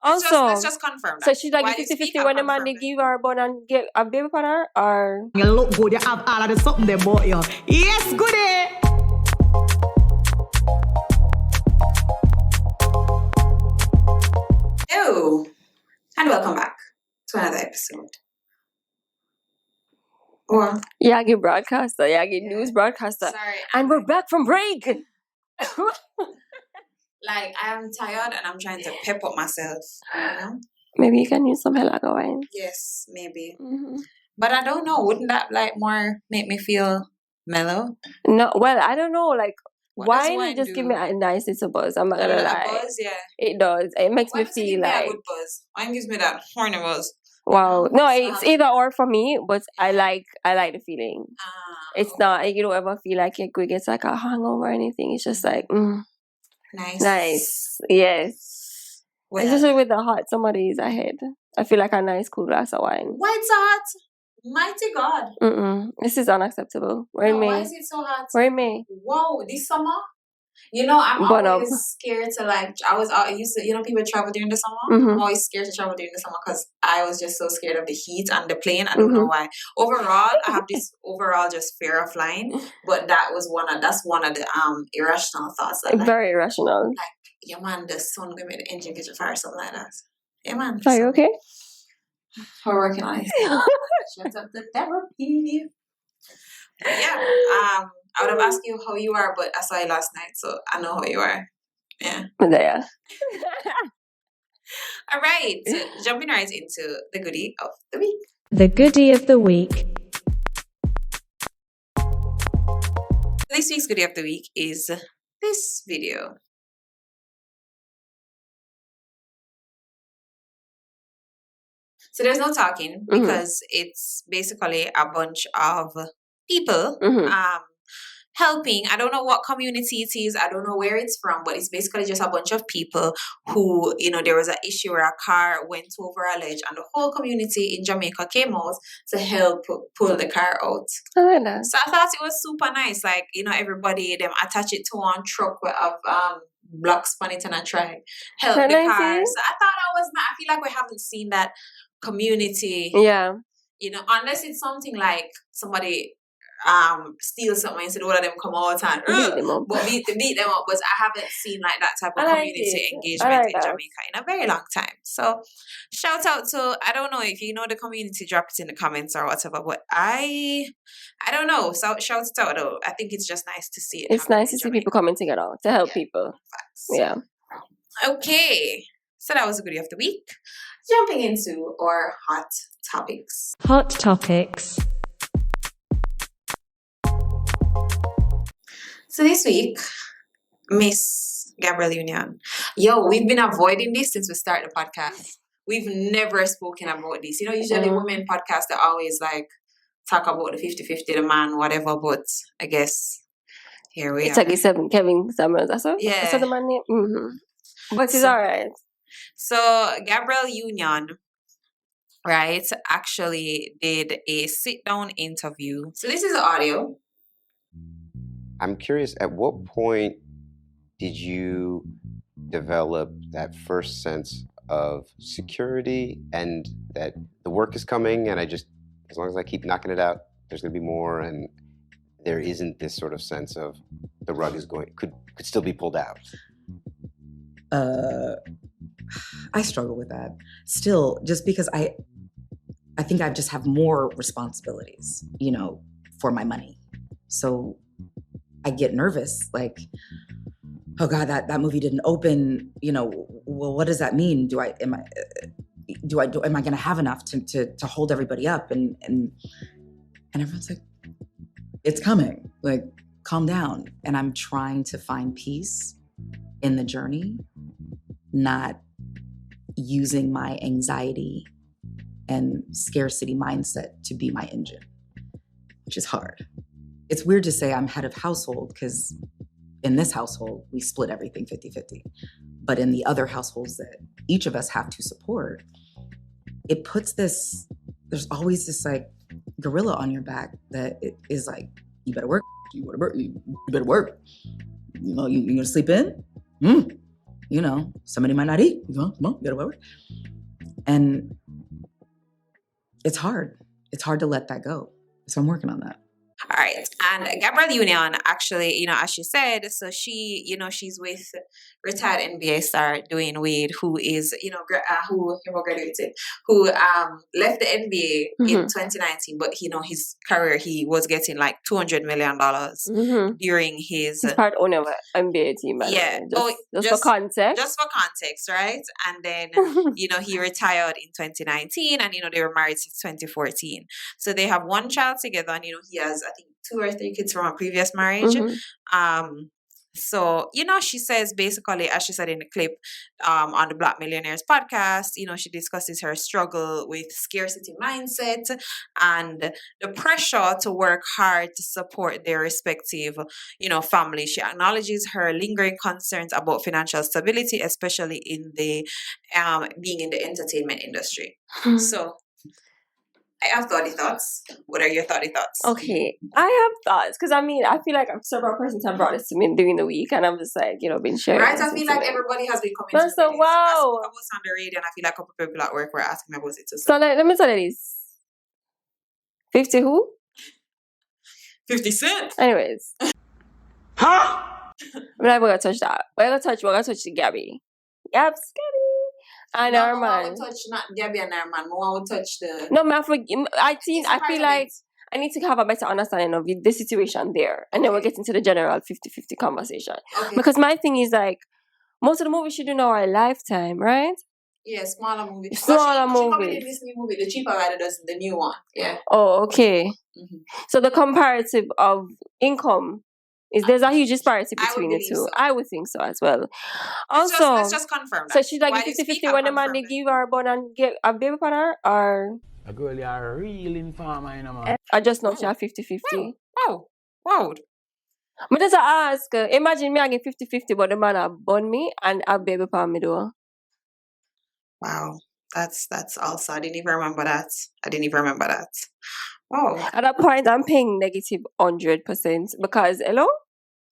Also, let's just confirm that. So she's like While you 50-50 speak, I'll when the man confirm they it. give her a bun and get a baby upon her, or You look good, you have all of the something there, boy. Yes, Goodie! Hello, and welcome back to another episode. Or Yagi broadcaster, Yagi news broadcaster. sorry, And we're back from break. like I am tired and I'm trying to pep up myself. You know? Maybe you can use some helaga wine. Yes, maybe. Mm-hmm. But I don't know. Wouldn't that like more make me feel mellow? No, well, I don't know. Like What does wine, wine just do? give me a nice little buzz. I'm not A gonna little lie. buzz, yeah. It does. It makes Wine me doesn't give feel me a like good buzz. Wine gives me that horny buzz. wow. No, So it's either or for me, but I like the feeling. Ah, It's not, you don't ever feel like it gets like a hangover or anything. It's just like, nice. Yes. Well, Especially with the hot summer days ahead. I feel like a nice cool glass of wine. why it's so hot? Mighty God. This is unacceptable. We're in No, why May. is it so hot? We're in May. Whoa, this summer? You know, I'm But, always scared to like, I used to, you know, people travel during the summer. Mhm. I'm always scared to travel during the summer because I was just so scared of the heat and the plane. I don't know why. Overall, I have this overall just fear of flying, but that's one of the irrational thoughts that like, Very irrational. yeah man, the sun gonna make the engine catch a fire or something like that. Yeah man. Are you okay? We're working on it. Shut up the therapy. Yeah. I would have asked you how you are, but I saw you last night, so I know how you are. Yeah. There. All right. Jumping right into the goodie of the week. The Goodie of the Week. This week's goodie of the week is this video. So there's no talking because it's basically a bunch of people helping. I don't know what community it is. I don't know where it's from, but it's basically just a bunch of people who, you know, there was an issue where a car went over a ledge and the whole community in Jamaica came out to help pull the car out. I like that. So I thought it was super nice. Like, you know, everybody, them attach it to one truck of blocks on it and I try help the nice, car. eh? So I thought that was not, I feel like we haven't seen that community, Yeah. you know, unless it's something like somebody steal something and said all of them come out and Beat them up. but beat them up. But I haven't seen like that type of I like community it. engagement I like in that. Jamaica in a very long time. So shout out to, I don't know if you know the community, drop it in the comments or whatever, but I don't know. So shout it out though. I think it's just nice to see it. It's happening nice in to see Jamaica. people coming together to help people. Facts. Yeah. Okay. So that was the goodie of the week. Jumping into our hot topics. Hot topics. So this week, Miss Gabrielle Union. Yo, we've been avoiding this since we started the podcast. We've never spoken about this. You know, usually women podcasts are always like talk about the 50-50, the man, whatever, but I guess here we It's are. like Kevin Samuels. That's what? Yeah. That's what the man name? Mm-hmm. But it's So- alright. So Gabrielle Union, right, actually did a sit-down interview. So this is the audio. I'm curious, at what point did you develop that first sense of security and that the work is coming and as long as I keep knocking it out, there's going to be more and there isn't this sort of sense of the rug is could still be pulled out? I struggle with that still, just because I think I just have more responsibilities, you know, for my money. So I get nervous, like, oh God, that movie didn't open, you know, well, what does that mean? Am I going to have enough to hold everybody up? And everyone's like, it's coming, like, calm down. And I'm trying to find peace in the journey, not using my anxiety and scarcity mindset to be my engine, which is hard. It's weird to say I'm head of household because in this household, we split everything 50-50. But in the other households that each of us have to support, it puts there's always this like gorilla on your back that it is like, you better work, you better work. You know, you gonna sleep in? You know, somebody might not eat. Get away with it. And it's hard. It's hard to let that go. So I'm working on that. All right. And Gabrielle Union, actually, you know, as she said, so she, you know, she's with retired NBA star Dwayne Wade, who is, you know, who graduated, who left the NBA in 2019, but, you know, his career, he was getting like $200 million during his... He's part owner of an NBA team, by the way. Just for context. Just for context, right? And then, you know, he retired in 2019 and, you know, they were married since 2014. So they have one child together and, you know, he has, I think, 2 or 3 kids from a previous marriage. So, you know, she says basically, as she said in the clip on the Black Millionaires podcast, you know, she discusses her struggle with scarcity mindset and the pressure to work hard to support their respective, you know, family. She acknowledges her lingering concerns about financial stability, especially in the being in the entertainment industry. So, I have thoughts. What are your thoughts? Okay, I have thoughts because I mean, I feel like several persons have brought this to me during the week, and I'm just like, you know, been sharing. Right, I feel like everybody has been coming. So wow, I spoke about on the radio, and I feel like a couple people at work were asking me about it too. So let me tell you this: 50 who? 50 Cent. Anyways, Huh? we're not gonna touch that. We're gonna touch the Gabby. Yep, Gabby. And our man. I want to touch not Gabby and our man. I want to touch the... No, man, I feel like I need to have a better understanding of the situation there. And then we'll get into the general 50-50 conversation. Okay. Because my thing is like, most of the movies she do now are Lifetime, right? Yeah, smaller movies. She movies. She in this new movie. The cheaper guy does the new one. Yeah. Oh, okay. So the comparative of income there's a huge disparity between the two. So. I would think so as well. Also, let's just confirm that. So she's like 50-50 when the man they give her a bun and get a baby upon her, or a girl you are a real informer, you know, man. I just know she have 50-50. Wow. But just ask, imagine me I get 50-50, but the man a bun me and a baby upon me though. Wow. That's also I didn't even remember that. Wow. At that point I'm paying negative 100% because hello?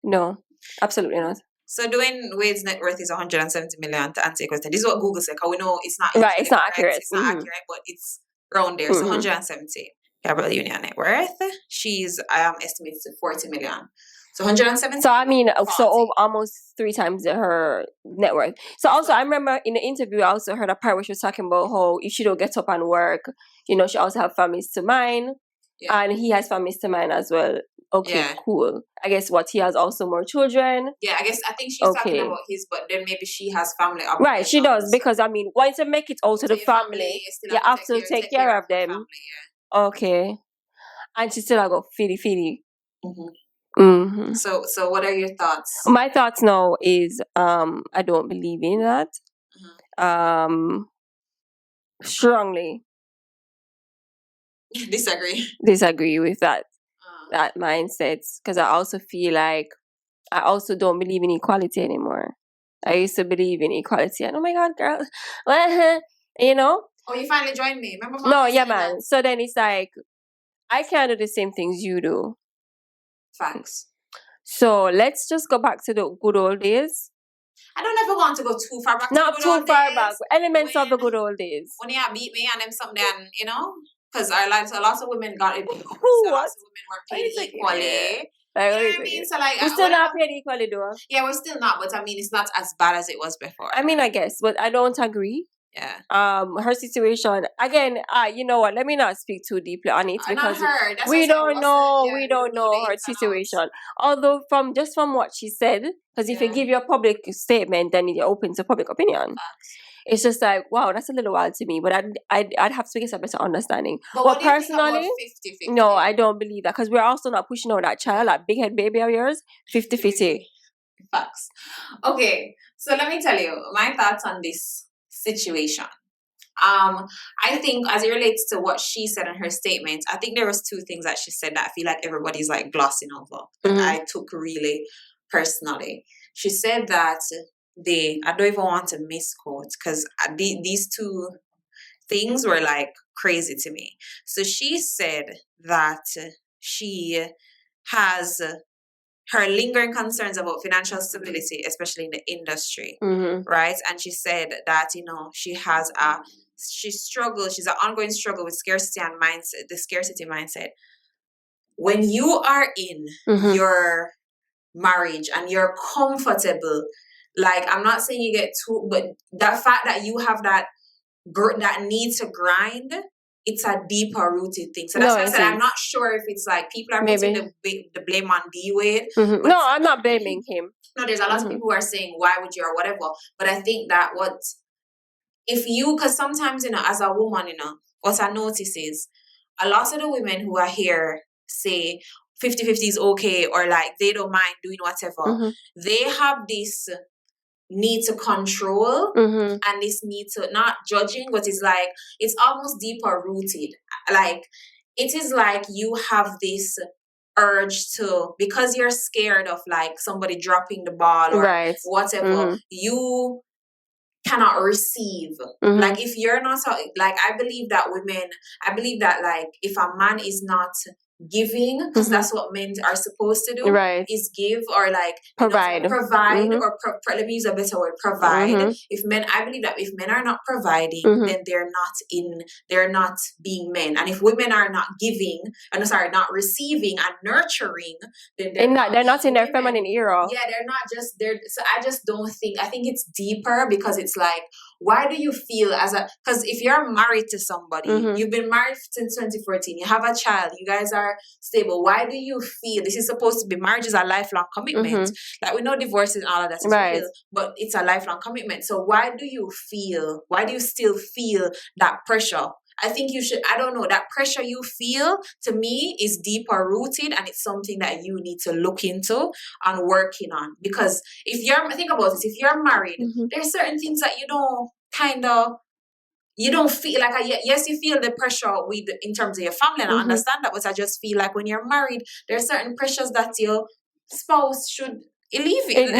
No, absolutely not. So Dwayne Wade's net worth is 170 million to answer your question. This is what Google said, because we know it's not right, it's not accurate. It's not accurate, but it's around there. So 170. Gabrielle Union net worth. She's estimated to 40 million. So 170. So I mean, almost 3 times her net worth. So also, I remember in the interview, I also heard a part where she was talking about how if she don't get up and work, you know, she also have families to mind, and he has families to mind as well. Okay, cool. I guess he has also more children. Yeah, I think she's talking about his, but then maybe she has family. Right, she does, because I mean, once you make it out to the family, you have to take care of them. Family, okay, and she still got feedy. So what are your thoughts? My thoughts now is I don't believe in that. Strongly disagree with that mindset, because I also feel like I also don't believe in equality anymore. I used to believe in equality, and oh my god, girl, you know. Oh, you finally joined me. Remember? No, yeah, man. So then it's like I can't do the same things you do. Facts. So let's just go back to the good old days. I don't ever want to go too far back. Not too far back. Elements of the good old days. When you beat me and them something, you know, because our lives, a lot of women got it. Lots of women were paid equally. You know what I mean? So like, we're still not paid equally, though. Yeah, we're still not. But I mean, it's not as bad as it was before. I mean, I guess, but I don't agree. Yeah. Her situation again. You know what? Let me not speak too deeply on it because we don't know her situation. Although from what she said, because if you give your public statement, then you're open to public opinion. It's just like, wow, that's a little wild to me. But I'd have to get a better understanding. But personally, 50-50? No, I don't believe that, because we're also not pushing out that child, that big head baby of yours, 50-50. Facts. Okay, so let me tell you my thoughts on this situation. I think as it relates to what she said in her statement, I think there was 2 things that she said that I feel like everybody's like glossing over. That I took really personally. She said that I don't even want to misquote, because these 2 things were like crazy to me. So she said that she has her lingering concerns about financial stability, especially in the industry, right? And she said that, she struggles, she's an ongoing struggle with scarcity and mindset, the scarcity mindset. When you are in your marriage and you're comfortable, like, I'm not saying you get too, but that fact that you have that need to grind, it's a deeper rooted thing. So that's why I said I'm not sure if it's like people are putting the blame on D-Wade. No, I'm not blaming him. No, there's a lot of people who are saying, why would you, or whatever. But I think that because sometimes, as a woman, what I notice is a lot of the women who are here say 50-50 is okay, or like they don't mind doing whatever. They have this need to control and this need to, not judging, but it's almost deeper rooted. Like, it is like you have this urge to, because you're scared of like somebody dropping the ball or whatever, you cannot receive. Like, if you're not, like, I believe that like if a man is not giving, because that's what men are supposed to do, is give, or like provide, or let me use a better word, provide. I believe that if men are not providing, then they're not being men. And if women are not giving, not receiving and nurturing, then they're not in their feminine era. Yeah, so I think it's deeper, because it's like, why do you feel because if you're married to somebody, you've been married since 2014, you have a child, you guys are stable, why do you feel, this is supposed to be, marriage is a lifelong commitment. Like, we know divorce and all of that is real, but it's a lifelong commitment. So why do you still feel that pressure? I think that pressure you feel, to me, is deeper rooted, and it's something that you need to look into and working on. Because think about it, if you're married, there's certain things that you don't feel like, yes, you feel the pressure in terms of your family, and I understand that, but I just feel like when you're married, there are certain pressures that your spouse should alleviate.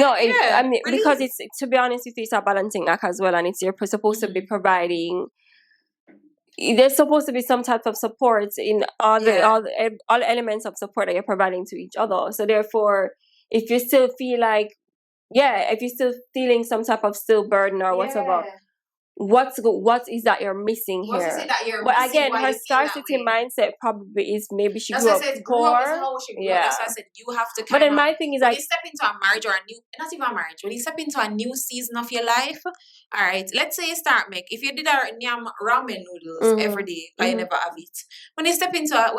Because it's, to be honest with you, it's a balancing act as well, and you're supposed to be providing. There's supposed to be some type of support in all elements of support that you're providing to each other. So therefore, if you still feel like, if you're still feeling some type of burden or whatever, what is that you're missing here? What is it that you're missing? But again, her scarcity mindset probably is, maybe she grew up poor. That's why I said you have to. But then my thing is, when you step into a marriage, or not even a marriage, when you step into a new season of your life, all right, let's say you start if you did a ramen noodles every day, but you never have it. When you step into a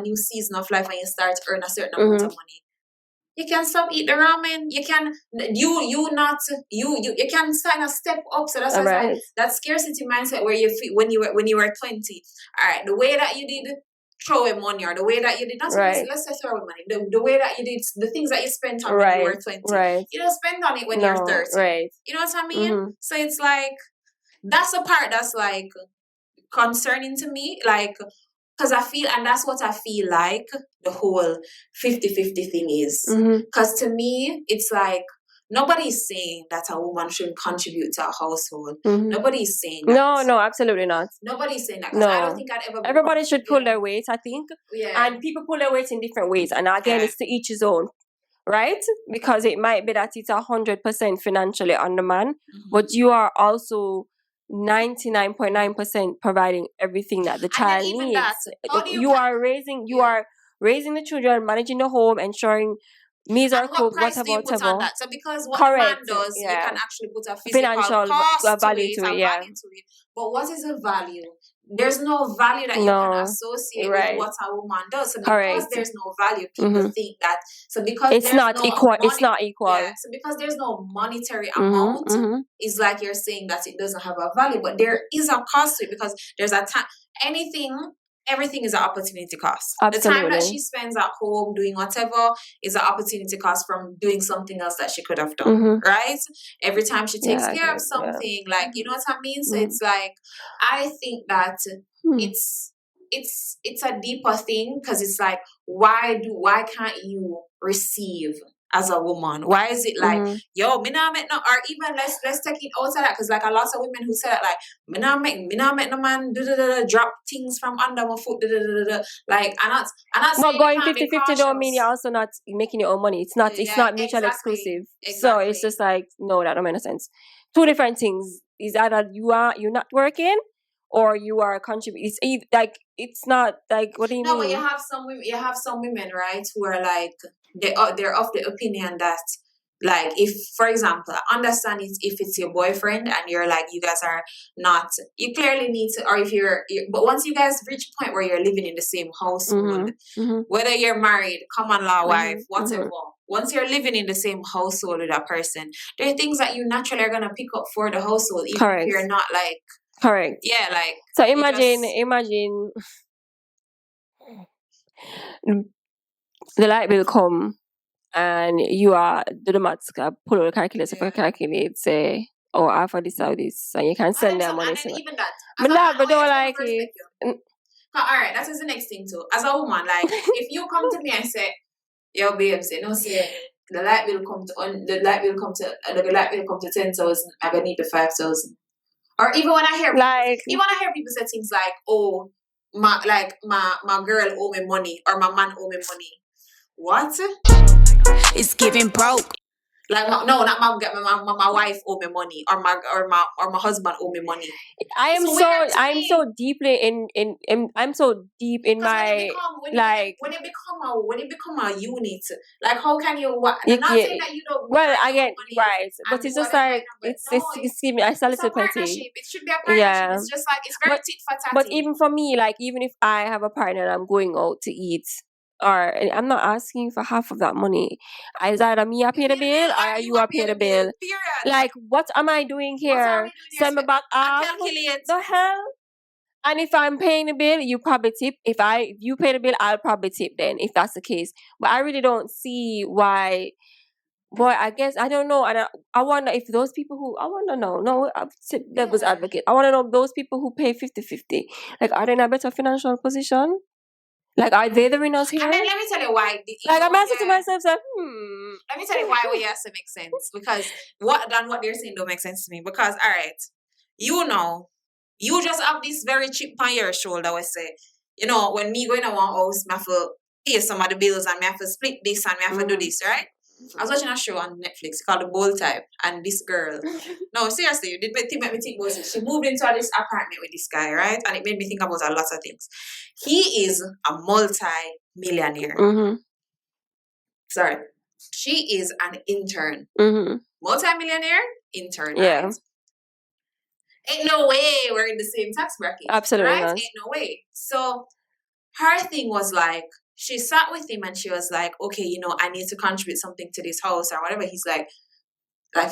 new season of life and you start to earn a certain amount of money, you can stop eating the ramen. You can you can sign a step up. So that's why that scarcity mindset where you feel when you were 20. All right, the way that you did throw away money, or the way that you did let's say throw away money. The way that you did the things that you spent on when you were 20. You don't spend on it when you're 30. You know what I mean? So it's like, that's the part that's like concerning to me, like. Because and that's what I feel like the whole 50-50 thing is. Because to me, it's like, nobody's saying that a woman shouldn't contribute to a household. Nobody's saying that. No, absolutely not. Nobody's saying that. No. I don't think I'd ever... Everybody should pull their weight, I think. Yeah. And people pull their weight in different ways. And again, it's to each his own. Right? Because it might be that it's 100% financially on the man. But you are also 99.9% providing everything that the child needs. You are raising the children, managing the home, ensuring meals are cooked, whatever. So because what a man does, you can actually put a physical cost value to it. But what is the value? There's no value that you can associate with what a woman does. So because there's no value, people think that. So because it's not equal. It's not equal. Yeah, so because there's no monetary amount, it's like you're saying that it doesn't have a value. But there is a cost to it, because there's a time. Everything is an opportunity cost. Absolutely. The time that she spends at home doing whatever is an opportunity cost from doing something else that she could have done, right? Every time she takes care of something, like, you know what I mean? So it's like, I think that it's a deeper thing, because it's like, why can't you receive as a woman? Why is it like, yo, me not make no, or even let's take it outside that, because like a lot of women who say that, like, me not make no man drop things from under my foot, like, I'm not but going 50-50 don't mean you're also not making your own money. It's not mutually exclusive. So it's just like, no, that don't make no sense. Two different things. Is either you're not working, or you are contributing. It's like, it's not like, what do you mean? No, but you have some women, right, who are like, they're of the opinion that, like, if, for example, I understand it if it's your boyfriend and you're like, you guys are not, you clearly need to, or if you're but once you guys reach a point where you're living in the same household, whether you're married, common law wife, whatever, once you're living in the same household with that person, there are things that you naturally are going to pick up for the household, even if you're not like, correct. Yeah, like, so imagine the light bill come and you are do the maths, pull out the calculator for calculate, say, oh, half of this or this, and you can send them money. And then even that, but don't like it. All right, that is the next thing too. As a woman, like, if you come to me and say, yo, babe, say, no, say, the light bill come to 10,000, I'm gonna need the 5,000. Or even when I hear people say things like, oh, my girl owe me money, or my man owe me money. What? It's giving broke. Like, no, not my wife owe me money, or my husband owe me money. I'm so deep in my, like, when it become a unit, like, how can you? I'm not saying that you don't. Well, again, right, but it's just like it's giving a little petty. It should be a partnership. Yeah. It's just like, it's very tit for tat. But even for me, like, even if I have a partner and I'm going out to eat, or I'm not asking for half of that money. Is either me I pay the bill, or you are pay the bill. Like, what am I doing here? Send me back half. The hell? And if I'm paying the bill, you probably tip. If you pay the bill, I'll probably tip then, if that's the case. But I really don't see why. Boy, I guess, I don't know. And I wonder if those people who, I want to know. No, I'm devil's advocate. I want to know those people who pay 50-50. Like, are they in a better financial position? Like, are they the winners here? And then let me tell you why. Like, I'm asking to myself, like, Let me tell you why we has to make sense. Because what they're saying don't make sense to me. Because, all right, you just have this very chip on your shoulder, we say, when me going to one house, I have to pay some of the bills, and I have to split this, and I have to do this, right? I was watching a show on Netflix called The Bold Type, and this girl, no, seriously, it make me think about it. She moved into this apartment with this guy, right? And it made me think about a lot of things. He is a multi-millionaire. Sorry. She is an intern. Multi-millionaire, intern, yeah. Right? Ain't no way we're in the same tax bracket. Absolutely right? not. Ain't no way. So her thing was like, she sat with him and she was like, okay, I need to contribute something to this house or whatever. He's like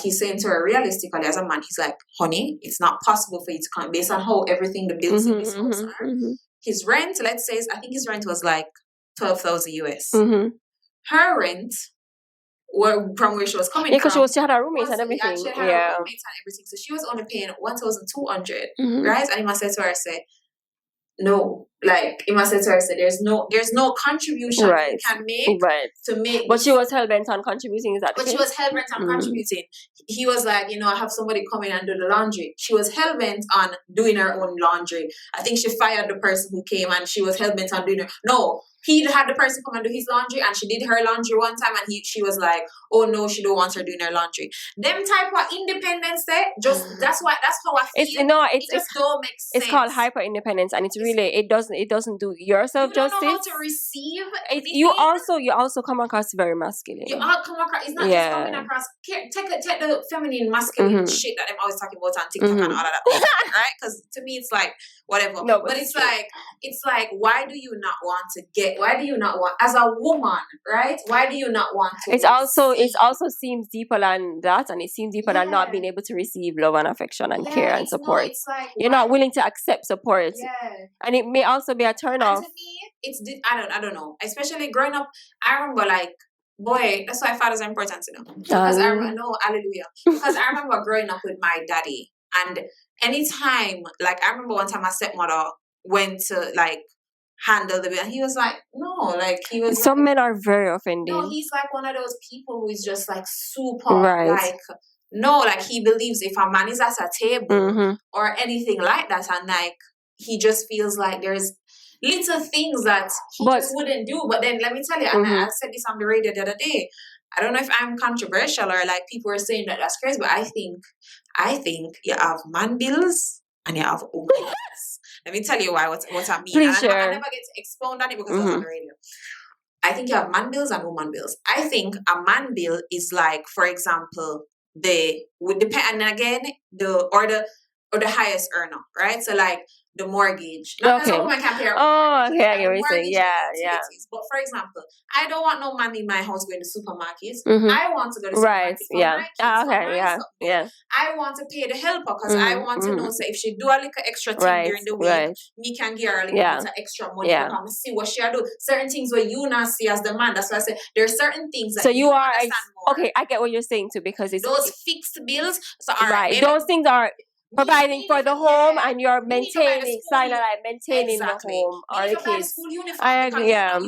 he's saying to her realistically as a man, he's like, honey, it's not possible for you to come based on how everything the bills in this house are. His rent, let's say, I think his rent was like 12,000 US. Her rent, from where she was coming from. Because she had her roommates and everything. She had her roommates and everything. So she was only paying 1,200, right? And he must say to her, no, like, he must say to her, there's no contribution you can make to make. But she was hell bent on contributing. Is that the case? She was hell bent on contributing. He was like, I have somebody come in and do the laundry. She was hell bent on doing her own laundry. I think she fired the person who came, and she was hell bent on doing her. No, he had the person come and do his laundry, and she did her laundry one time, and she was like, oh no, she don't want her doing her laundry. Them type of independence there, that's how I feel. It just don't make sense. It's called hyper independence, and it's really it doesn't do yourself justice. You don't know how to receive. You also come across very masculine. You all come across. It's not just coming across. Take the feminine masculine shit that I'm always talking about on TikTok and all of that, right? Because to me, it's like whatever. No, but it's like why do you not want as a woman, right? Why do you not want to? It also seems deeper than that, and it seems deeper than not being able to receive love and affection and care and support. You're not willing to accept support, and it may also be a turn off. To me, I don't know. Especially growing up, I remember boy, that's why fathers are important, Because I remember growing up with my daddy, and anytime, I remember one time my stepmother went to handle the bill. And he was like, no, like he was. Some men are very offending. No, he's like one of those people who is just like super like. No, like he believes if a man is at a table or anything like that, and like he just feels like there's little things that he just wouldn't do. But then let me tell you, and I said this on the radio the other day. I don't know if I'm controversial or like people are saying that that's crazy, but I think you have man bills and you have woman bills. Let me tell you what I mean. Please and I never get to expound on it because it's on the radio. I think you have man bills and woman bills. I think a man bill is like, for example, would depend, and again the highest earner, right? So like the mortgage. Not that a woman can pay. Oh, okay, I get what you're saying. Yeah. But for example, I don't want no man in my house going to supermarkets. I want to go to supermarket for my kids, yeah. I want to pay the helper because I want to know, so if she do a little extra thing during the week, me can give her a little bit of extra money to come see what she do. Certain things where you not see as the man. That's why I say there are certain things that you are okay. I get what you're saying too, because it's those fixed bills. So those things are providing for the home, and you're maintaining, maintaining the home or the kids. I agree. Yeah,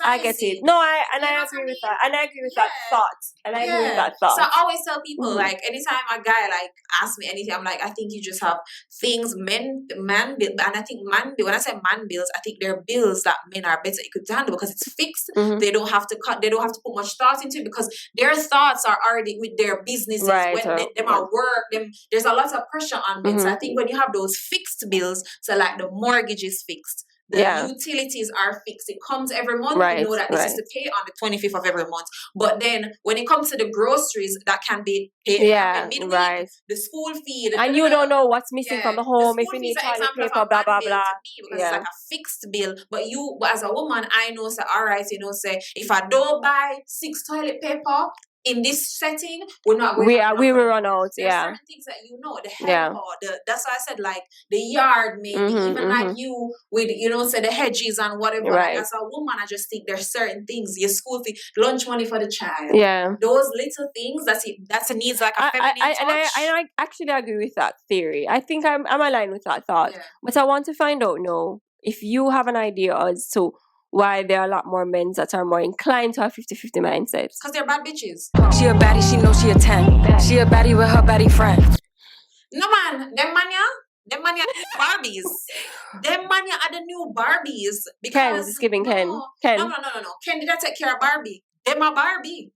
I get it. No, I agree with that, and I agree with that thought. And I agree with that thought. So I always tell people, like, anytime a guy like asks me anything, I'm like, I think you just have things man bill, and I think man bill. When I say man bills, I think they're bills that men are better equipped to handle because it's fixed. They don't have to cut. They don't have to put much thought into it because their thoughts are already with their businesses. Them at work. There's a lot of pressure on them. So I think when you have those fixed bills, so like the mortgage is fixed, the utilities are fixed. It comes every month. You know that this is to pay on the 25th of every month. But then when it comes to the groceries, that can be paid midweek, the school fee, and you don't know what's missing from the home, if you need toilet paper, blah blah blah. Because it's like a fixed bill. But as a woman, I know, say, all right, say if I don't buy 6 toilet paper in this setting, we're not going we will run out. There's certain things that the help that's why I said like the yard maybe, even like you with say the hedges and whatever. Like, as a woman, I just think there's certain things, your school fee, lunch money for the child. Yeah. Those little things, that's a needs like a feminine touch. And I actually agree with that theory. I think I'm aligned with that thought. Yeah. But I want to find out now if you have an idea as to why there are a lot more men that are more inclined to a 50-50 mindset. Because they're bad bitches. She a baddie, she know she a 10. She a baddie with her baddie friends. No man, them mania Barbies. Them mania are the new Barbies. Because Ken is giving Ken. No. Ken did I take care of Barbie? Them are Barbie.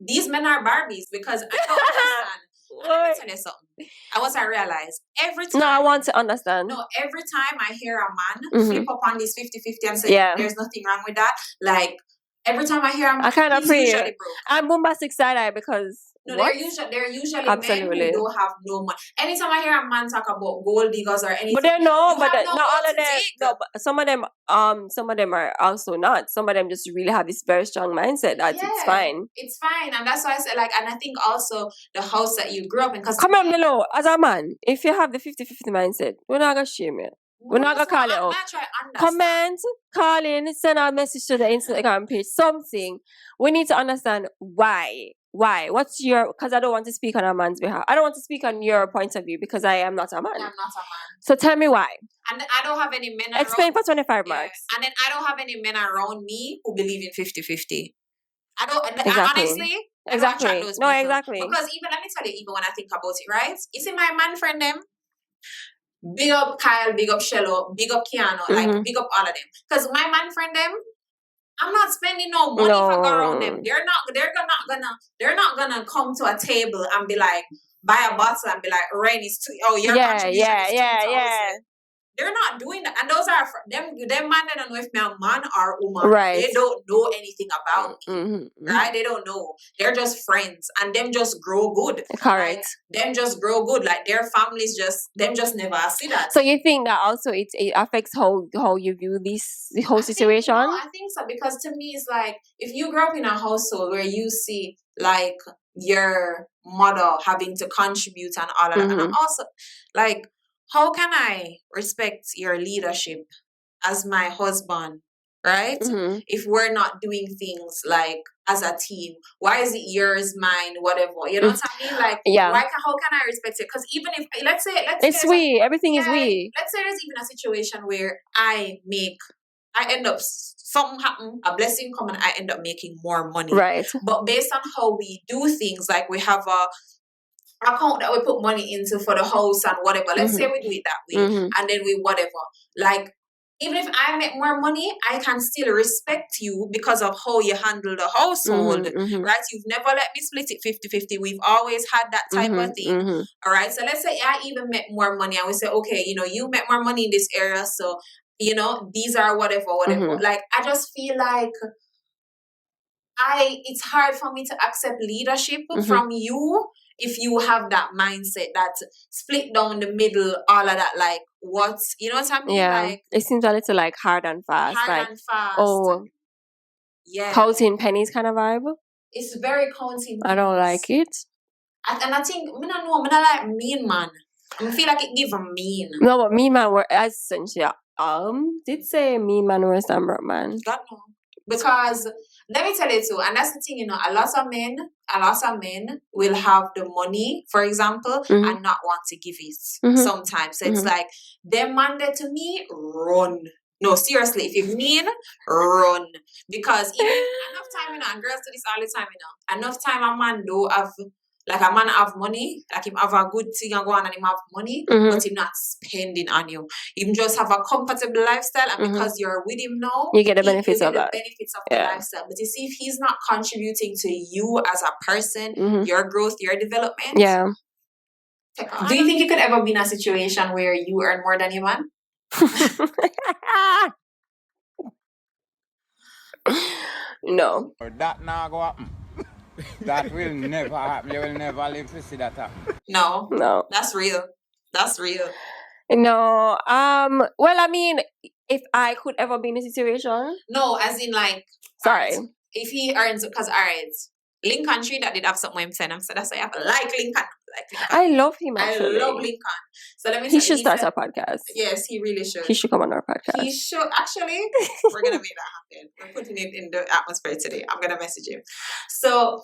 These men are Barbies because I don't understand. Let me tell you something. Once I realized every time. No, I want to understand. No, every time I hear a man flip up on this 50-50 and say there's nothing wrong with that, like every time I hear a man, I kind of pray. Usually broke. I'm bombastic side-eye because they're usually absolutely men who don't have no money. Anytime I hear a man talk about gold diggers or anything, but not all of them. No, but some of them are also not. Some of them just really have this very strong mindset that it's fine. It's fine, and that's why I said and I think also the house that you grew up in. Because come on below, as a man, if you have the 50-50 mindset, we're not gonna shame you. We're not gonna call it out. Comment, call in, send a message to the Instagram page. Something. We need to understand why. What's your? Because I don't want to speak on a man's behalf. I don't want to speak on your point of view because I am not a man. I'm not a man. So tell me why. And I don't have any men. Explain for 25 marks. And then I don't have any men around me who believe in 50-50. I don't. Exactly. Honestly. Exactly. No, exactly. Because let me tell you, even when I think about it, right? You see my man friend them. Big up Kyle, big up Shello, big up Keanu, like big up all of them. Because my man friend them, I'm not spending no money for go around them. They're not gonna come to a table and be like, buy a bottle and be like, rent is your contribution is 2,000. They're not doing that. And those are them man, they don't know if I'm a man or woman. Right. They don't know anything about me. Right? They don't know. They're just friends. And them just grow good. Correct. Like, them just grow good. Like their families just never see that. So you think that also it affects how you view this whole situation? I think so. Because to me it's like if you grow up in a household where you see like your mother having to contribute and all of that. And I'm also like, how can I respect your leadership as my husband, right? If we're not doing things like as a team, why is it yours, mine, whatever? You know what I mean? Like, how can I respect it? Because even if let's say it's we, everything is we. Let's say there's even a situation where I make I end up, something happen, a blessing come, and I end up making more money. Right. But based on how we do things, like we have a account that we put money into for the house and whatever. Let's say we do it that way, and then we whatever. Like, even if I make more money, I can still respect you because of how you handle the household, right? You've never let me split it 50-50. We've always had that type of thing, all right? So let's say I even make more money, and we say, okay, you know, you make more money in this area, so, you know, these are whatever. Like, I just feel like it's hard for me to accept leadership from you if you have that mindset that split down the middle, all of that, like, what's, you know what I mean? Yeah. Like, it seems a little like hard and fast. Oh, yeah. Counting pennies kind of vibe. It's very counting. I don't like it. And I think, I don't like mean man. I feel like it give a mean. No, but mean man were essentially, did say mean man worse than broke man. God no. Because, let me tell you too, and that's the thing, you know, a lot of men will have the money, for example, and not want to give it sometimes. So it's like, they're mandate to me, run. No, seriously, if you mean, run. Because even enough time, you know, and girls do this all the time, you know, enough time a man do have, like, a man have money, like him have a good thing and go on and him have money, but him not spending on you. Him just have a comfortable lifestyle, and because you're with him now, you get the benefits of that. The benefits of the lifestyle. But you see, if he's not contributing to you as a person, your growth, your development, do you think you could ever be in a situation where you earn more than your man? No. That now go happen. That will never happen. You will never live to see that happen. No. That's real. No. Well, I mean, if I could ever be in a situation. No, as in like. Sorry. Right, if he earns, because alright, Lincoln Tree that did have something him saying. So that's why I have to like Lincoln. I love him actually. I love Lincoln. So let me. He should start a podcast. Yes, he really should. He should come on our podcast. He should actually. We're gonna make that happen. We're putting it in the atmosphere today. I'm gonna message him. So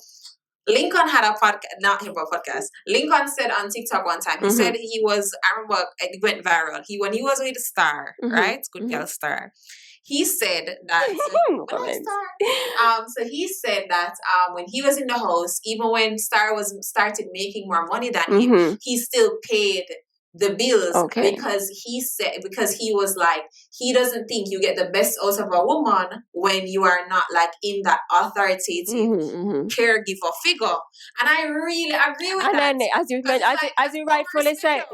Lincoln had a podcast, not him, but a podcast. Lincoln said on TikTok one time, he said he was, I remember it went viral. When he was with Star, right? Goodgal Star. He said that so he said that when he was in the house, even when Star started making more money than him, he still paid the bills because he was like, he doesn't think you get the best out of a woman when you are not like in that authoritative caregiver figure. And I really agree with that. And then as you rightfully said,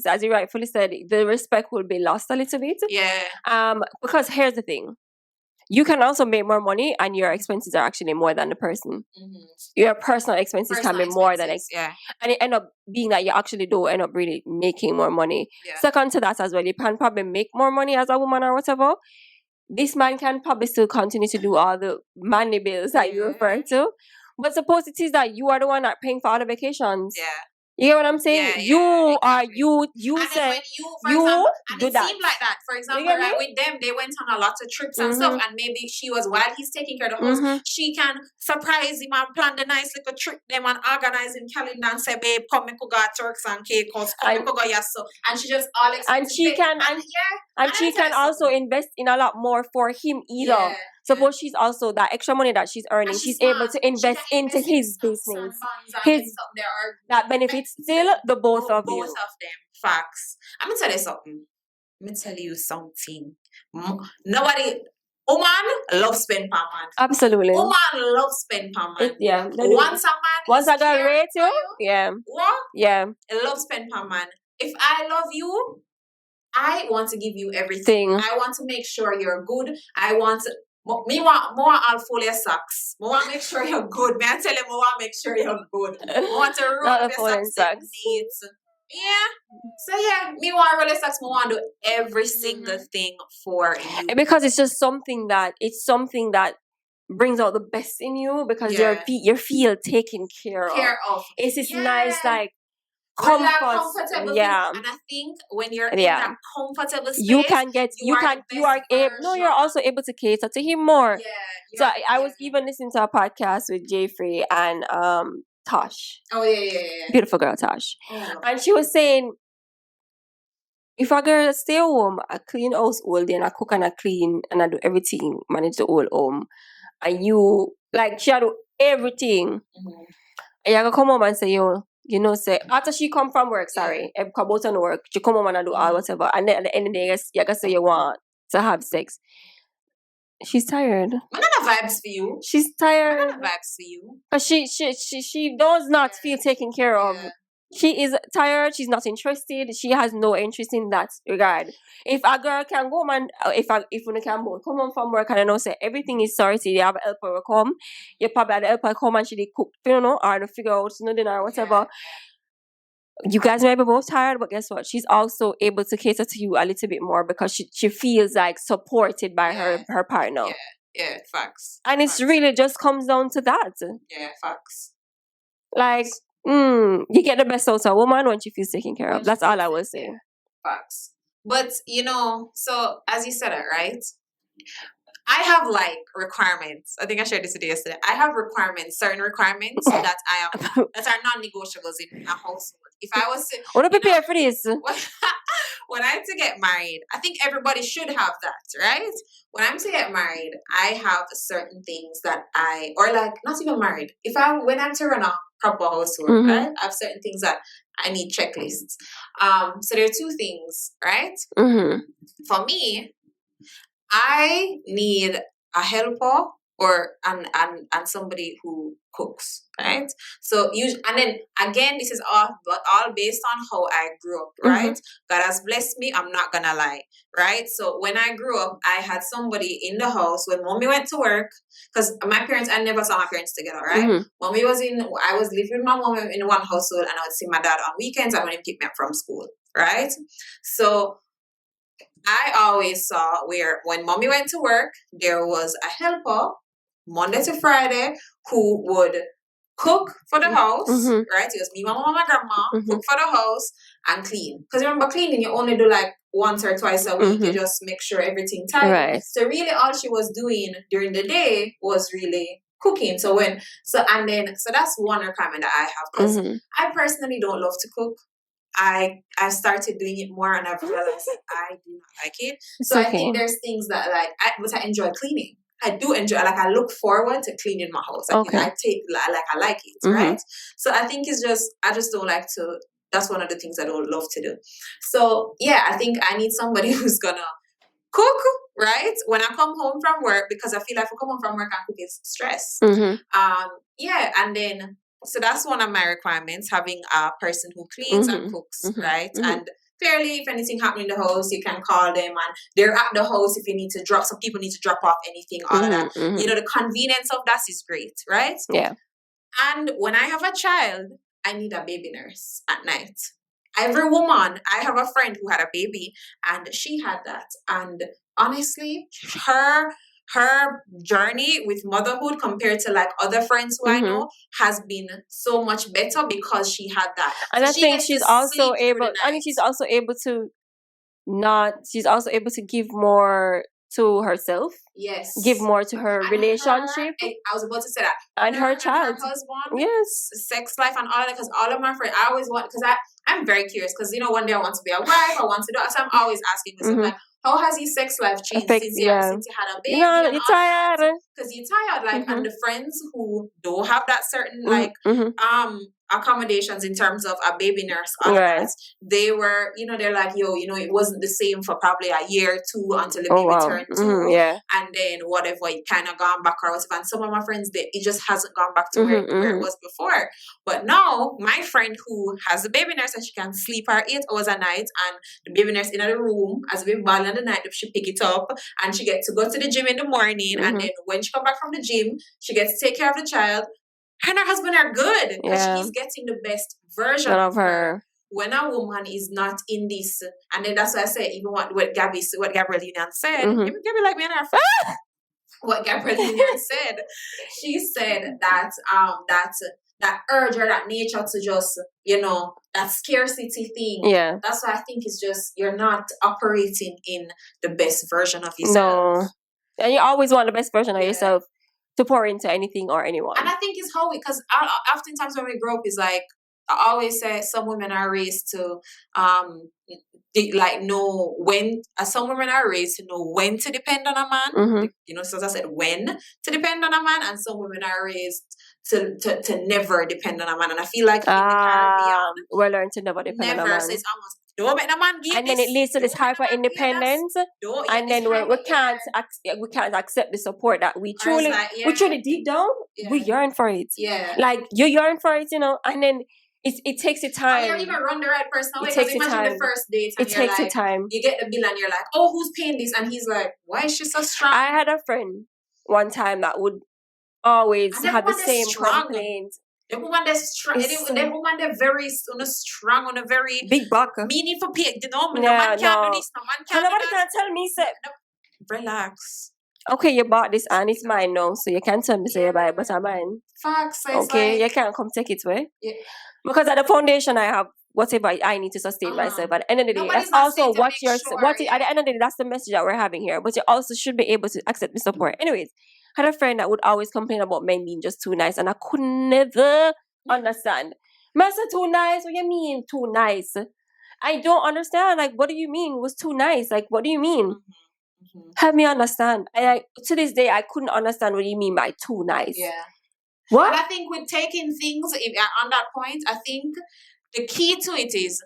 as you rightfully said, the respect will be lost a little bit. Yeah. Because here's the thing. You can also make more money and your expenses are actually more than the person. Your personal expenses can be more than and it end up being that you actually do end up really making more money. Second to that as well, you can probably make more money as a woman or whatever. This man can probably still continue to do all the money bills that you refer to. But suppose it is that you are the one that paying for all the vacations. You get what I'm saying? You say you do it that. Seemed like that. For example, right, with them, they went on a lot of trips and stuff, and maybe she was, while he's taking care of the house, she can surprise him and plan the nice little trip them and organize him calendar and say, babe, come me could go Turks and Caicos, come me could go Yasso. And she just all and she can also invest in a lot more for him either. Suppose she's also that extra money that she's earning, she's able to invest into his business. That benefits still the both of you. Both of them. Facts. I'm gonna tell you something. Nobody. Woman love spend per month. Absolutely. Woman love spend per month. Once I got rate you, What? Yeah. I love spend per month. If I love you, I want to give you everything. I want to make sure you're good. I want to. Me want more all full your socks. I want to make sure you're good. Me I tell you, I want to make sure you're good. I want to roll your socks needs. So me want to roll your socks. I want to do every single thing for you. Because it's just something that brings out the best in you because you feel taken care of. It's this nice like comfortable and I think when you're in that comfortable space, you're also able to cater to him more. So I was even listening to a podcast with Jeffrey and Tosh. Oh yeah. Beautiful girl Tosh. And she was saying if a girl stay home, I clean house all day and I cook and I clean and I do everything, manage the whole home, and you like she do everything, and you gonna come home and say, say after she come from work, come out on work, she come home and I do all whatever, and then at the end of the day, you gonna say you want to have sex. She's tired. I'm not vibes for you. She's tired. I'm not vibes for you. But she does not feel taken care of. Yeah. She is tired. She's not interested. She has no interest in that regard. If a girl can go, man, if we can both come home from work and say everything is sorted, you have a helper come, you probably have the helper come and she did cook, or to figure out dinner or whatever. Yeah. You guys might be both tired, but guess what? She's also able to cater to you a little bit more because she feels like supported by her partner. Yeah, facts. And it's really just comes down to that. Yeah, facts. Like, you get the best out of a woman when she feels taken care of. That's all I will say. Facts. But, so as you said it, right? I have requirements. I think I shared this with you yesterday. I have certain requirements that that are non-negotiables in a household. If I was to, want to prepare for this? When I'm to get married, I think everybody should have that, right? When I'm to get married, I have certain things that not even married. When I'm to run a proper household, right? I have certain things that I need checklists. So there are two things, right? For me, I need a helper and somebody who cooks, right? So and then again, this is all based on how I grew up, right? God has blessed me. I'm not gonna lie, right? So when I grew up, I had somebody in the house when mommy went to work, because I never saw my parents together, right? Mommy I was living with my mom in one household, and I would see my dad on weekends and when he picked me up from school, right? So I always saw where when mommy went to work, there was a helper Monday to Friday who would cook for the house, right? It was me, my mom, and my grandma, cook for the house and clean. Because remember, cleaning, you only do once or twice a week. You just make sure everything tight. Right. So really all she was doing during the day was really cooking. So that's one requirement that I have, because I personally don't love to cook. I started doing it more and I've realized that I do not like it. So I think there's things that but I enjoy cleaning. I do enjoy, I look forward to cleaning my house. I like it, right? So I think I just don't like to, that's one of the things I don't love to do. So yeah, I think I need somebody who's gonna cook, right? When I come home from work, because I feel like if I come home from work and cook, it's stress. And then, so that's one of my requirements, having a person who cleans and cooks, right? And clearly, if anything happens in the house, you can call them and they're at the house if you need to some people need to drop off anything, all of that. The convenience of that is great, right? Yeah. And when I have a child, I need a baby nurse at night. Every woman, I have a friend who had a baby and she had that. And honestly, her journey with motherhood compared to other friends who I know has been so much better because she had that. And I think she's also able to give more to herself. Yes. Give more to her relationship. I was about to say that. And her child. Her husband. Yes. Sex life and all that. Because all of my friends, I always want, because I'm very curious. Because, one day I want to be a wife. I want to do it. So I'm always asking myself, how has your sex life changed since you had a baby? No, you're tired. Because you're tired. And the friends who don't have that certain, accommodations in terms of a baby nurse, they were, they're like, it wasn't the same for probably a year or two until the baby turned 2. And then whatever, it kind of gone back or whatever. And some of my friends, it just hasn't gone back to where it was before. But now, my friend who has a baby nurse and she can sleep her 8 hours a night, and the baby nurse in the room, as a baby ball in the night, she pick it up and she gets to go to the gym in the morning. And then when she come back from the gym, she gets to take care of the child. Her and her husband are good because she's getting the best version of her. When a woman is not in this, and then that's why I say, even what Gabrielle Union said, Gabrielle like me and her friend. What Gabrielle Union said, she said that that urge or that nature to just, that scarcity thing. Yeah. That's why I think it's just, you're not operating in the best version of yourself. No. And you always want the best version of yourself to pour into anything or anyone. And I think it's how because oftentimes when we grow up, it's like, I always say some women are raised to know when. Some women are raised to know when to depend on a man. Mm-hmm. So as I said, when to depend on a man, and some women are raised to never depend on a man. And I feel like in the Caribbean, we learn to never depend on a man. So it's almost don't make the man give and then it leads to this hyper independence, and then we can't accept the support that we truly deep down we yearn for it. Yeah, like you yearn for it, and then it takes your time. Or you even run the right person away. It takes your imagine time. The first date. And it takes your time. You get the bill and you're like, oh, who's paying this? And he's like, why is she so strong? I had a friend one time that would always have the same complaint. The woman that's strong, the woman that's very strong, on a very big back. Meaningful pay. No man can't do this. No man can't. Nobody can tell me, sir. Relax. Okay, you bought this and it's mine now, so you can't tell me say you buy it, but I'm mine. Facts. Okay, you can't come take it away. Yeah. Because at the foundation I have whatever I need to sustain myself. At the end of the day, that's also what you're. At the end of the day, that's the message that we're having here. But you also should be able to accept the support. Anyways, I had a friend that would always complain about men being just too nice, and I could never understand. Man said too nice. What do you mean too nice? I don't understand. Like, what do you mean was too nice? Like, what do you mean? Help me understand. And to this day, I couldn't understand what you mean by too nice. Yeah. What? But I think with taking things on that point, I think the key to it is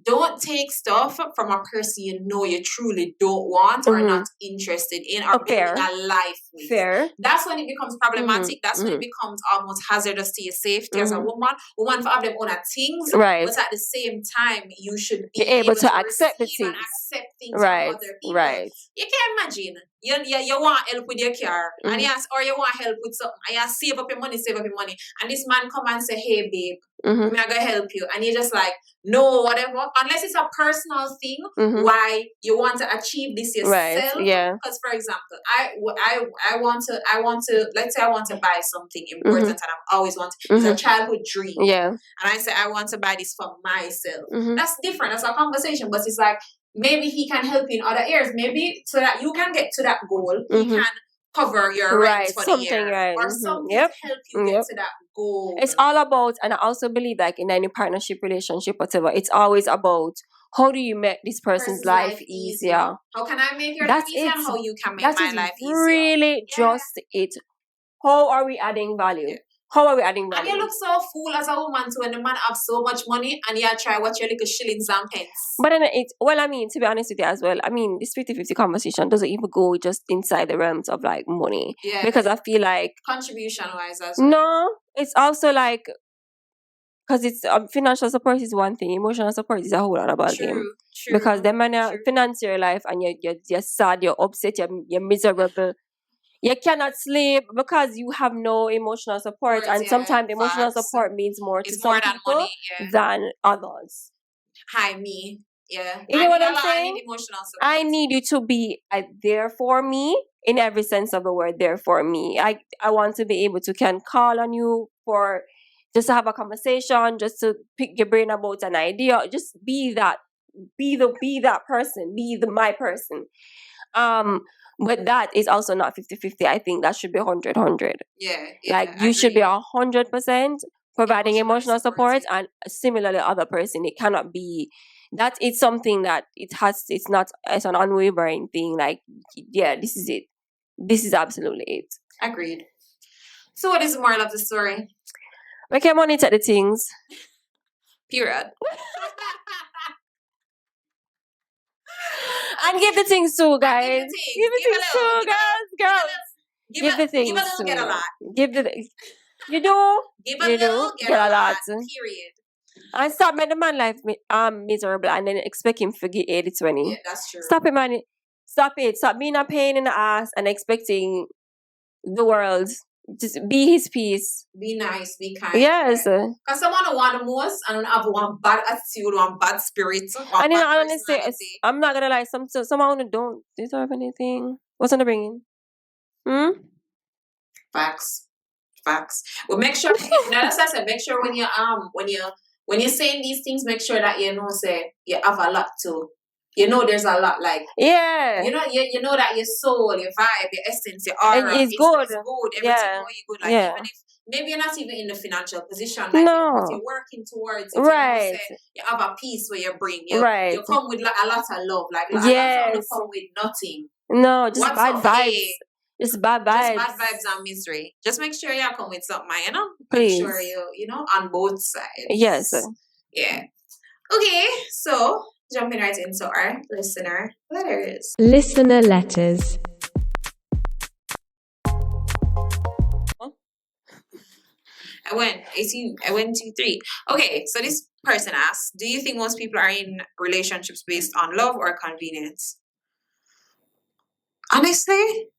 don't take stuff from a person you truly don't want or not interested in or building a life with. Fair. That's when it becomes problematic. That's when it becomes almost hazardous to your safety as a woman. Woman for have them own things, right? But at the same time, you should be able to accept the things. Accept things right. from other people. Right. You can imagine you want help with your car, and or you want help with something, and you save up your money, and this man come and say, "Hey, babe, I'm gonna help you," and you're just like, "No, whatever." Unless it's a personal thing, why you want to achieve this yourself. Right. Yeah. Because, for example, I want to. Let's say I want to buy something important, and I've always wanted. It's a childhood dream. Yeah. And I say I want to buy this for myself. That's different. That's a conversation, but it's like maybe he can help you in other areas. Maybe so that you can get to that goal, he can cover your rent for the year or something to help you get to that goal. It's all about, and I also believe like in any partnership, relationship, whatever, it's always about how do you make this person's life easier? How can I make your life easier and how you can make my life easier? Really just it. How are we adding value? Yeah. How are we adding value? And you look so fool as a woman too when the man have so much money and you try watch your little shillings and pence. But then to be honest with you as well, I mean, this 50-50 conversation doesn't even go just inside the realms of like money. Yeah. Because I feel like contribution wise as well. No, it's also like because it's financial support is one thing, emotional support is a whole other ball game. True. Because then when you finance your life and you're sad, you're upset, you're miserable. You cannot sleep because you have no emotional support, and sometimes emotional support means more to some people than others. Hi, me. Yeah. You know what I'm saying? I need emotional support. I need you to be there for me in every sense of the word. There for me. I want to be able to can call on you for just to have a conversation, just to pick your brain about an idea. Just be that. Be that person. Be my person. But that is also not 50-50. I think that should be 100-100. Yeah. Like you should be 100% providing emotional support, and similarly other person. It cannot be that it's something that it's an unwavering thing. Like, yeah, this is it. This is absolutely it. Agreed. So what is the moral of the story? We can monitor the things. Period. And give the things too, guys. Give the things too, guys. Girls. Give the things too. Get a lot. You do. Give a little, get a lot. Period. And stop making the man life miserable and then expect him to get 80-20. Yeah, that's true. Stop it, man. Stop it. Stop being a pain in the ass and expecting the world. Just be his peace. Be nice, be kind. Yes. Because someone who want the most and have one bad attitude, one bad spirit, and you know, honestly, I'm not gonna lie. Someone who don't deserve anything. What's on the bringing? Facts. Well, make sure. That's what I said. Make sure when you're saying these things, make sure that you have a lot to. You know, there's a lot like you know that your soul, your vibe, your essence, your aura, it's good. Everything going good. Like even if maybe you're not even in the financial position, like No. you're working towards it. Right. You know, say you have a piece where you bring. You come with a lot of love. Like a lot of people come with nothing. No, just bad vibes. Just bad vibes. Just bad vibes and misery. Just make sure you come with something, you know? Please. Make sure you know, on both sides. Yes. Yeah. Okay, so jumping right into our listener letters. Listener letters. I went to 3. Okay, so this person asks, do you think most people are in relationships based on love or convenience? Honestly,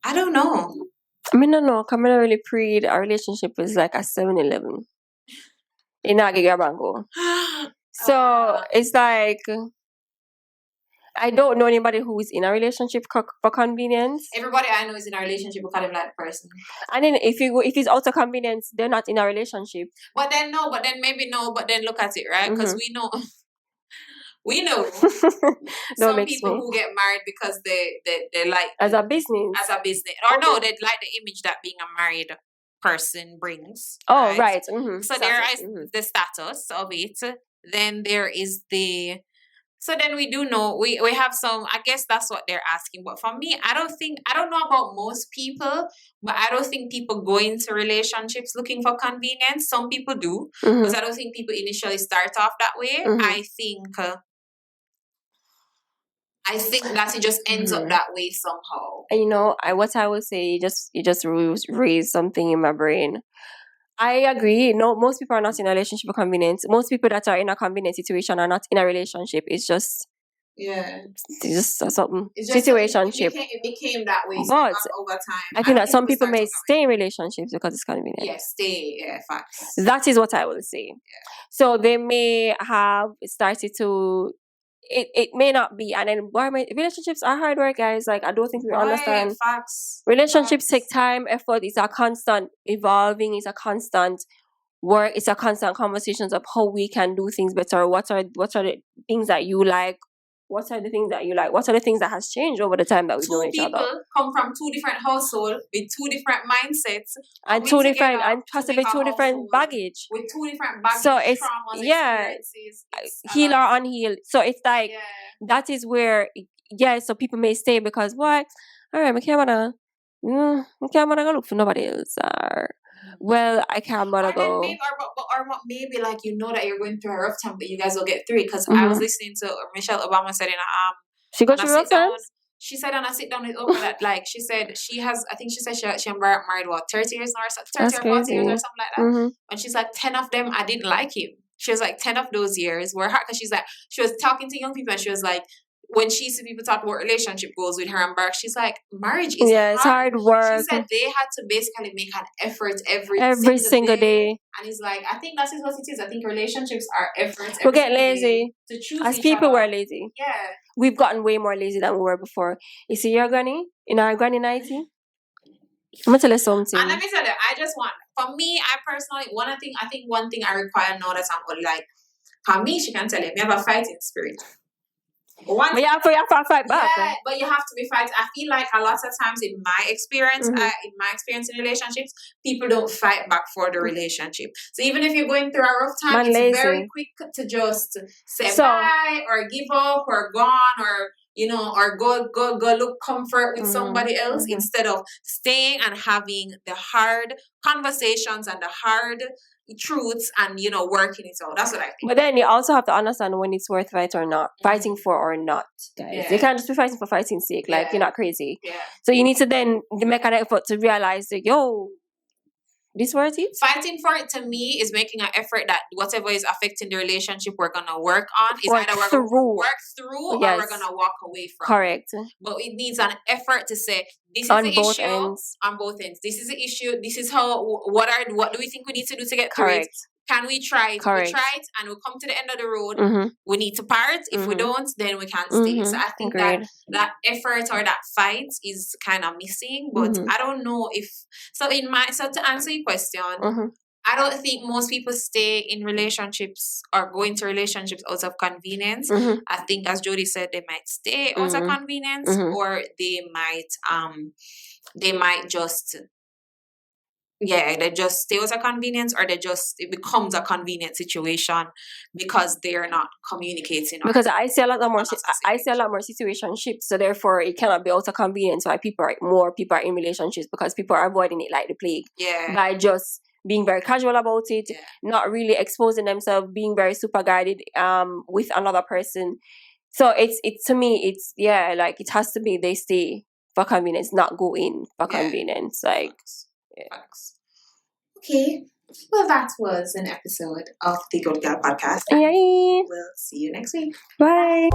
I don't know. I mean, no. Coming really pre a relationship is like a 7-Eleven. In Bango. So it's like I don't know anybody who is in a relationship for convenience. Everybody I know is in a relationship because they like the person. And then if it's out of convenience, they're not in a relationship. But then look at it, right? Because we know some people who get married because they like as a business. Or no, they like the image that being a married person brings. Oh, right. Mm-hmm. So there is the status of it. Then there is so then we do know we have some, I guess that's what they're asking. But for me, I don't know about most people, but I don't think people go into relationships looking for convenience. Some people do, because I don't think people initially start off that way. I think that it just ends up that way somehow. And what I would say, you just raised something in my brain. I agree. No, most people are not in a relationship for convenience. Most people that are in a convenient situation are not in a relationship. It's just something. It's just situationship. It became that way but over time. I think that some people may stay in relationships because it's convenient. Yes, facts. That is what I will say. Yeah. So they may have started to. It may not be, and then relationships are hard work, guys. Like I don't think we understand. Facts. Relationships take time, effort. It's a constant evolving. It's a constant work. It's a constant conversations of how we can do things better. What are the things that you like? What are the things that you like? What are the things that has changed over the time that we've known each other? 2 people come from 2 different households with 2 different mindsets and possibly 2 different baggage. With 2 different baggage. So it's experiences. Heal or unhealed. So it's like that is where so people may stay because why? All right, I can't wanna go look for nobody else. Or well, I can't wanna go. Maybe like that you're going through a rough time, but you guys will get through it. Because I was listening to Michelle Obama said in she goes through rough times. She said on a sit down with Oprah that like she said she married what 30 years now or 30 or 40 years or something like that. And she's like 10 of them I didn't like him. She was like 10 of those years were hard because she was talking to young people and she was like, when she see people talk about relationship goals with her and Burke, she's like, marriage is hard. It's hard work. She said they had to basically make an effort every single day. And he's like, I think that's what it is. I think relationships are efforts. We get lazy. To choose as people, we're lazy. Yeah. We've gotten way more lazy than we were before. You see your granny? In our granny 90? I'm going to tell you something. And let me tell you, for me, I personally, one thing I require now that I'm old, like, for me, she can tell you, we have a fighting spirit. But you have to fight back. Yeah, but you have to be fighting. I feel like a lot of times in my experience, in relationships, people don't fight back for the relationship. So even if you're going through a rough time, it's very quick to just say bye or give up or gone or or go look comfort with somebody else instead of staying and having the hard conversations and the hard truths and working it out. That's what I think. But then you also have to understand when it's worth fighting or not, fighting for or not, guys. You can't just be fighting for fighting's sake. Like you're not crazy. Yeah. So you need to then make an effort to realize that this worth it? Fighting for it to me is making an effort that whatever is affecting the relationship we're gonna work on is either we're gonna work through or we're gonna walk away from. Correct. But it needs an effort to say this is the issue on both ends. This is the issue. This is how what do we think we need to do to get through it? Can we try it? Correct. We try it and we come to the end of the road. We need to part. If we don't, then we can't stay. So I think that effort or that fight is kind of missing. But I don't know if so to answer your question, I don't think most people stay in relationships or go into relationships out of convenience. I think, as Jody said, they might stay out of convenience, or they might just they just stay out of convenience, or it becomes a convenient situation because they're not communicating. Because I see a lot more situationships, so therefore it cannot be out of convenience why more people are in relationships, because people are avoiding it like the plague. Yeah. By just being very casual about it, not really exposing themselves, being very super guided with another person. So it's to me, it's like it has to be they stay for convenience, not go in for convenience. Like Facts. Okay. Well, that was an episode of the Goodgal Podcast. Yay. We'll see you next week. Bye.